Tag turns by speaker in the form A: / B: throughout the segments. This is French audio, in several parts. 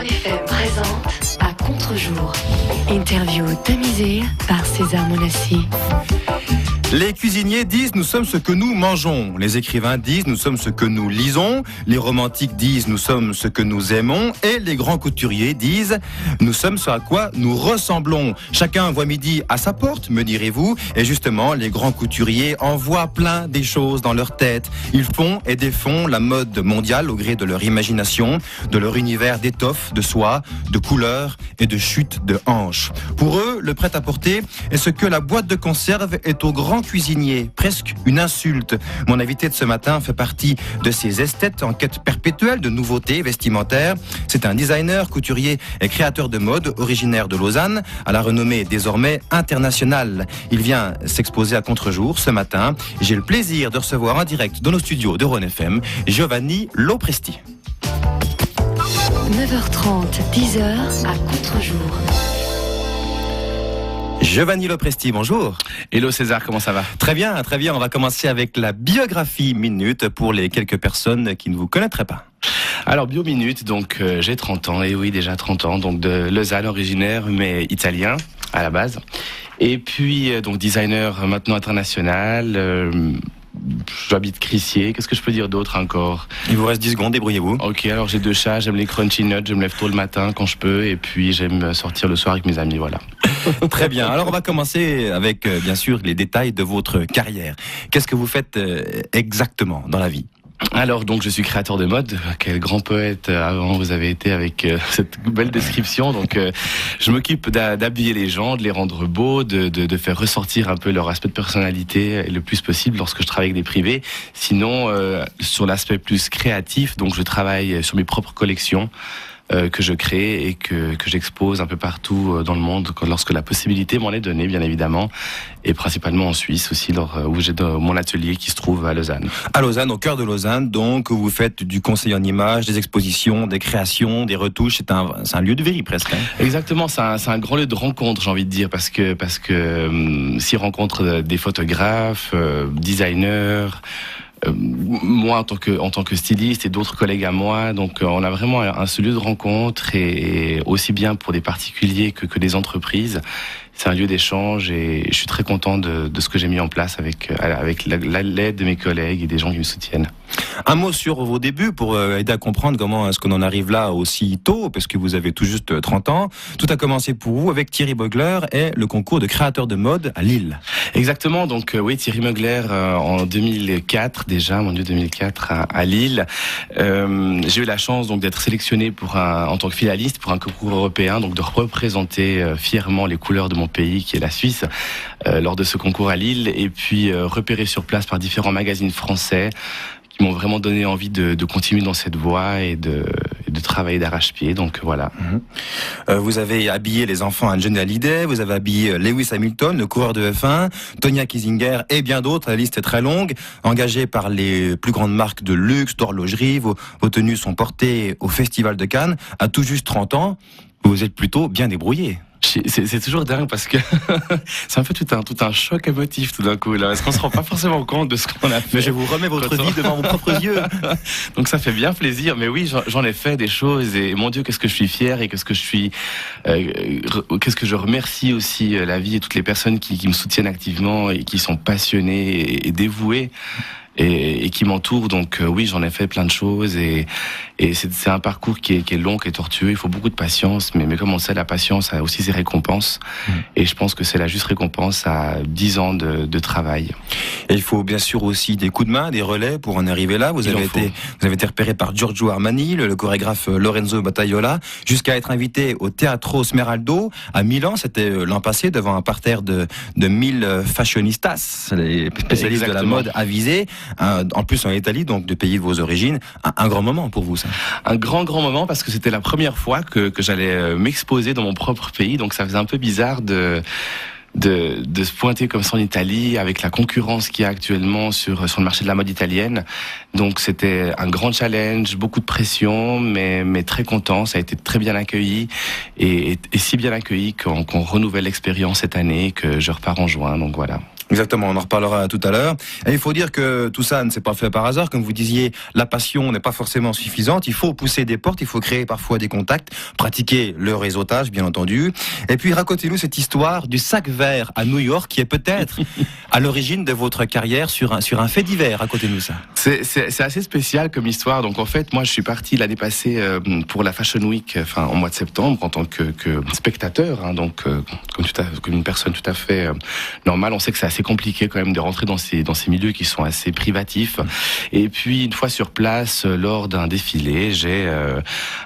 A: FM présente À contre-jour. Interview tamisée par César Monassi.
B: Les cuisiniers disent nous sommes ce que nous mangeons. Les écrivains disent nous sommes ce que nous lisons. Les romantiques disent nous sommes ce que nous aimons. Et les grands couturiers disent nous sommes ce à quoi nous ressemblons. Chacun voit midi à sa porte, me direz-vous. Et justement, les grands couturiers envoient plein des choses dans leur tête. Ils font et défont la mode mondiale au gré de leur imagination, de leur univers d'étoffes, de soie, de couleurs et de chutes de hanches. Pour eux, le prêt-à-porter est ce que la boîte de conserve est au grand cuisinier, presque une insulte. Mon invité de ce matin fait partie de ces esthètes en quête perpétuelle de nouveautés vestimentaires. C'est un designer, couturier et créateur de mode originaire de Lausanne, à la renommée désormais internationale. Il vient s'exposer à contre-jour ce matin. J'ai le plaisir de recevoir en direct dans nos studios de Rhône FM, Giovanni Lopresti.
A: 9h30, 10h à contre-jour.
B: Giovanni Lopresti, bonjour.
C: Hello César, comment ça va ?
B: Très bien, très bien. On va commencer avec la biographie minute pour les quelques personnes qui ne vous connaîtraient pas.
C: Alors bio-minute, donc j'ai 30 ans, et oui déjà 30 ans, donc de Lausanne originaire, mais italien à la base. Et puis donc designer maintenant international, j'habite Crissier, qu'est-ce que je peux dire d'autre encore ?
B: Il vous reste 10 secondes, débrouillez-vous.
C: Ok, alors j'ai 2 chats, j'aime les crunchy nuts, je me lève tôt le matin quand je peux, et puis j'aime sortir le soir avec mes amis, voilà.
B: Très bien, alors on va commencer avec bien sûr les détails de votre carrière. Qu'est-ce que vous faites exactement dans la vie ?
C: Alors donc je suis créateur de mode, quel grand poète avant vous avez été avec cette belle description. Donc je m'occupe d'habiller les gens, de les rendre beaux, de faire ressortir un peu leur aspect de personnalité le plus possible lorsque je travaille avec des privés. Sinon sur l'aspect plus créatif, donc je travaille sur mes propres collections que je crée et que j'expose un peu partout dans le monde lorsque la possibilité m'en est donnée, bien évidemment, et principalement en Suisse aussi, où j'ai mon atelier qui se trouve à Lausanne.
B: À Lausanne, au cœur de Lausanne, donc vous faites du conseil en images, des expositions, des créations, des retouches. C'est un lieu de vie presque. Hein.
C: Exactement, c'est un grand lieu de rencontre, j'ai envie de dire, parce que s'y rencontrent des photographes, designers. Moi en tant que styliste et d'autres collègues à moi, donc on a vraiment ce lieu de rencontre et aussi bien pour des particuliers que des entreprises. C'est un lieu d'échange et je suis très content de ce que j'ai mis en place avec l'aide de mes collègues et des gens qui me soutiennent.
B: Un mot sur vos débuts pour aider à comprendre comment est-ce qu'on en arrive là aussi tôt, parce que vous avez tout juste 30 ans. Tout a commencé pour vous avec Thierry Mugler et le concours de créateur de mode à Lille.
C: Exactement, donc oui, Thierry Mugler en 2004 déjà, mon Dieu, 2004 à Lille. J'ai eu la chance donc d'être sélectionné en tant que finaliste pour un concours européen, donc de représenter fièrement les couleurs de mon pays qui est la Suisse lors de ce concours à Lille, et puis repéré sur place par différents magazines français qui m'ont vraiment donné envie de continuer dans cette voie et de travailler d'arrache-pied, donc voilà.
B: Vous avez habillé les enfants à Johnny Hallyday, vous avez habillé Lewis Hamilton, le coureur de F1, Tonya Kiesinger et bien d'autres, la liste est très longue. Engagé par les plus grandes marques de luxe, d'horlogerie, vos tenues sont portées au Festival de Cannes. À tout juste 30 ans, vous êtes plutôt bien débrouillé.
C: C'est toujours dingue parce que c'est un peu tout un choc émotif tout d'un coup là, parce qu'on se rend pas forcément compte de ce qu'on a fait.
B: Mais je vous remets votre vie devant vos propres yeux.
C: Donc ça fait bien plaisir, mais oui, j'en ai fait des choses et mon Dieu, qu'est-ce que je suis fier et qu'est-ce que je remercie aussi la vie et toutes les personnes qui me soutiennent activement et qui sont passionnées et dévouées. Et qui m'entoure, donc oui, j'en ai fait plein de choses et c'est un parcours qui est long, qui est tortueux. Il faut beaucoup de patience, mais comme on sait, la patience a aussi ses récompenses. Et je pense que c'est la juste récompense à 10 ans de travail.
B: Et il faut bien sûr aussi des coups de main, des relais pour en arriver là. Vous avez été repéré par Giorgio Armani, le chorégraphe Lorenzo Battaiola, jusqu'à être invité au Teatro Smeraldo à Milan. C'était l'an passé devant un parterre de 1000 fashionistas, les spécialistes Exactement. De la mode avisés. En plus en Italie, donc du pays de vos origines, un grand moment pour vous ça.
C: Un grand moment parce que c'était la première fois que j'allais m'exposer dans mon propre pays, donc ça faisait un peu bizarre de se pointer comme ça en Italie avec la concurrence qu'il y a actuellement sur le marché de la mode italienne. Donc c'était un grand challenge, beaucoup de pression, mais très content. Ça a été très bien accueilli et si bien accueilli qu'on renouvelle l'expérience cette année, que je repars en juin. Donc voilà.
B: Exactement, on en reparlera tout à l'heure. Et il faut dire que tout ça ne s'est pas fait par hasard. Comme vous disiez, la passion n'est pas forcément suffisante. Il faut pousser des portes, il faut créer parfois des contacts, pratiquer le réseautage, bien entendu. Et puis, racontez-nous cette histoire du sac vert à New York qui est peut-être à l'origine de votre carrière sur un fait divers. Racontez-nous ça.
C: C'est assez spécial comme histoire. Donc, en fait, moi, je suis parti l'année passée pour la Fashion Week, au mois de septembre, en tant que spectateur. Donc, comme une personne tout à fait normale, on sait que c'est compliqué quand même de rentrer dans ces milieux qui sont assez privatifs. Et puis une fois sur place, lors d'un défilé, j'ai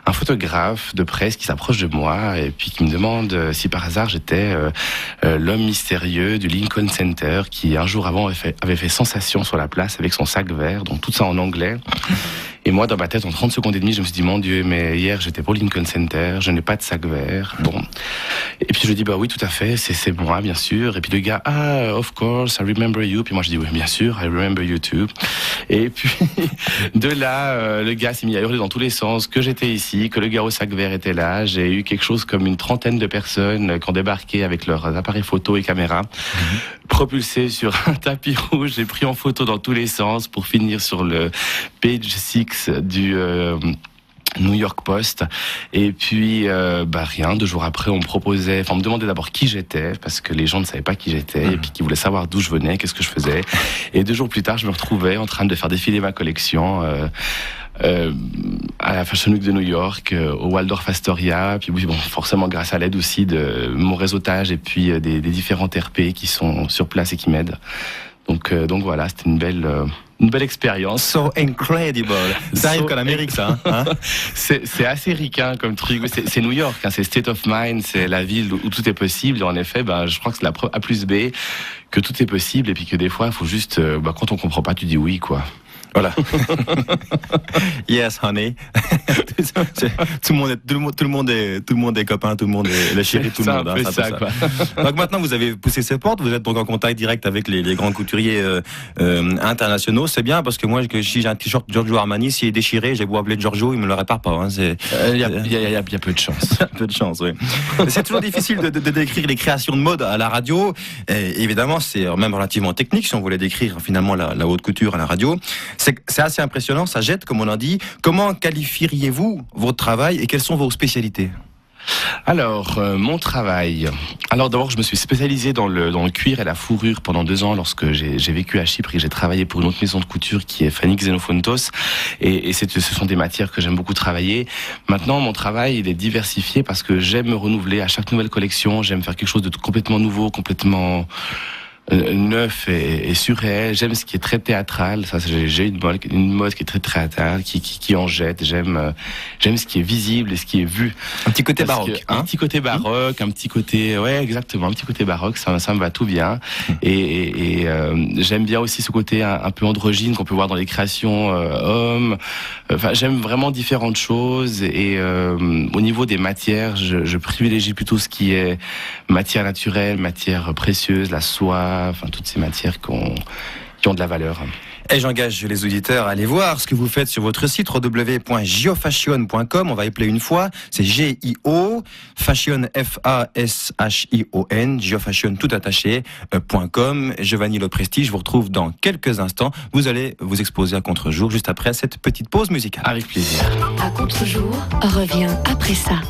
C: un photographe de presse qui s'approche de moi et puis qui me demande si par hasard j'étais l'homme mystérieux du Lincoln Center qui un jour avant avait fait sensation sur la place avec son sac vert, donc tout ça en anglais. Et moi, dans ma tête, en 30 secondes et demie, je me suis dit, mon Dieu, mais hier, j'étais pour Lincoln Center, je n'ai pas de sac vert. Bon. Et puis, je lui dis, bah oui, tout à fait, c'est moi, bien sûr. Et puis, le gars, of course, I remember you. Puis moi, je dis, oui, bien sûr, I remember you too. Et puis, de là, le gars s'est mis à hurler dans tous les sens que j'étais ici, que le gars au sac vert était là. J'ai eu quelque chose comme une trentaine de personnes qui ont débarqué avec leurs appareils photo et caméras, propulsés sur un tapis rouge. J'ai pris en photo dans tous les sens pour finir sur le page 6 du New York Post. Et puis rien, 2 jours après on me demandait d'abord qui j'étais, parce que les gens ne savaient pas qui j'étais, et puis qui voulaient savoir d'où je venais, qu'est-ce que je faisais. Et 2 jours plus tard, je me retrouvais en train de faire défiler ma collection à la Fashion Week de New York, au Waldorf Astoria. Puis oui, bon, forcément grâce à l'aide aussi de mon réseautage et puis des différents RP qui sont sur place et qui m'aident. Donc voilà, c'était une belle expérience.
B: So incredible. Ça arrive qu'en Amérique, ça. Hein.
C: C'est assez ricain comme truc. C'est New York, c'est state of mind, c'est la ville où tout est possible. Et en effet, je crois que c'est la preuve A plus B que tout est possible et puis que des fois, il faut juste, quand on comprend pas, tu dis oui, quoi.
B: Voilà. Yes, honey. Tout le monde est copain, tout le monde est le chéri, tout le monde.
C: C'est ça, quoi.
B: Donc maintenant, vous avez poussé ces portes, vous êtes donc en contact direct avec les grands couturiers internationaux. C'est bien parce que moi, si j'ai un t-shirt Giorgio Armani, s'il est déchiré, j'ai beau appeler Giorgio, il me le répare pas.
C: Il y a peu de chance.
B: Peu de chance, oui. C'est toujours difficile de décrire les créations de mode à la radio. Et évidemment, c'est même relativement technique si on voulait décrire finalement la haute couture à la radio. C'est assez impressionnant, ça jette, comme on en dit. Comment qualifieriez-vous votre travail et quelles sont vos spécialités ?
C: Alors, mon travail. Alors d'abord, je me suis spécialisé dans le cuir et la fourrure pendant 2 ans lorsque j'ai vécu à Chypre et que j'ai travaillé pour une autre maison de couture qui est Fanny Xenophontos. Et ce sont des matières que j'aime beaucoup travailler. Maintenant, mon travail, il est diversifié parce que j'aime me renouveler à chaque nouvelle collection. J'aime faire quelque chose de complètement nouveau, complètement neuf et surréel. J'aime ce qui est très théâtral. Ça, j'ai une mode qui est très théâtrale, qui en jette. J'aime ce qui est visible et ce qui est vu.
B: Un petit côté baroque.
C: Un petit côté baroque, un petit côté, ouais, exactement, un petit côté baroque. Ça me va tout bien. Et j'aime bien aussi ce côté un peu androgyne qu'on peut voir dans les créations hommes. Enfin, j'aime vraiment différentes choses. Et au niveau des matières, je privilégie plutôt ce qui est matière naturelle, matière précieuse, la soie. Enfin, toutes ces matières qui ont de la valeur.
B: Et j'engage les auditeurs à aller voir ce que vous faites sur votre site www.giofashion.com. On va appeler une fois. C'est G-I-O, Fashion, F-A-S-H-I-O-N, giofashion tout attaché.com. Giovanni Le Prestige, je vous retrouve dans quelques instants. Vous allez vous exposer à Contre-jour juste après cette petite pause musicale.
C: Avec plaisir.
A: À Contre-jour revient après ça.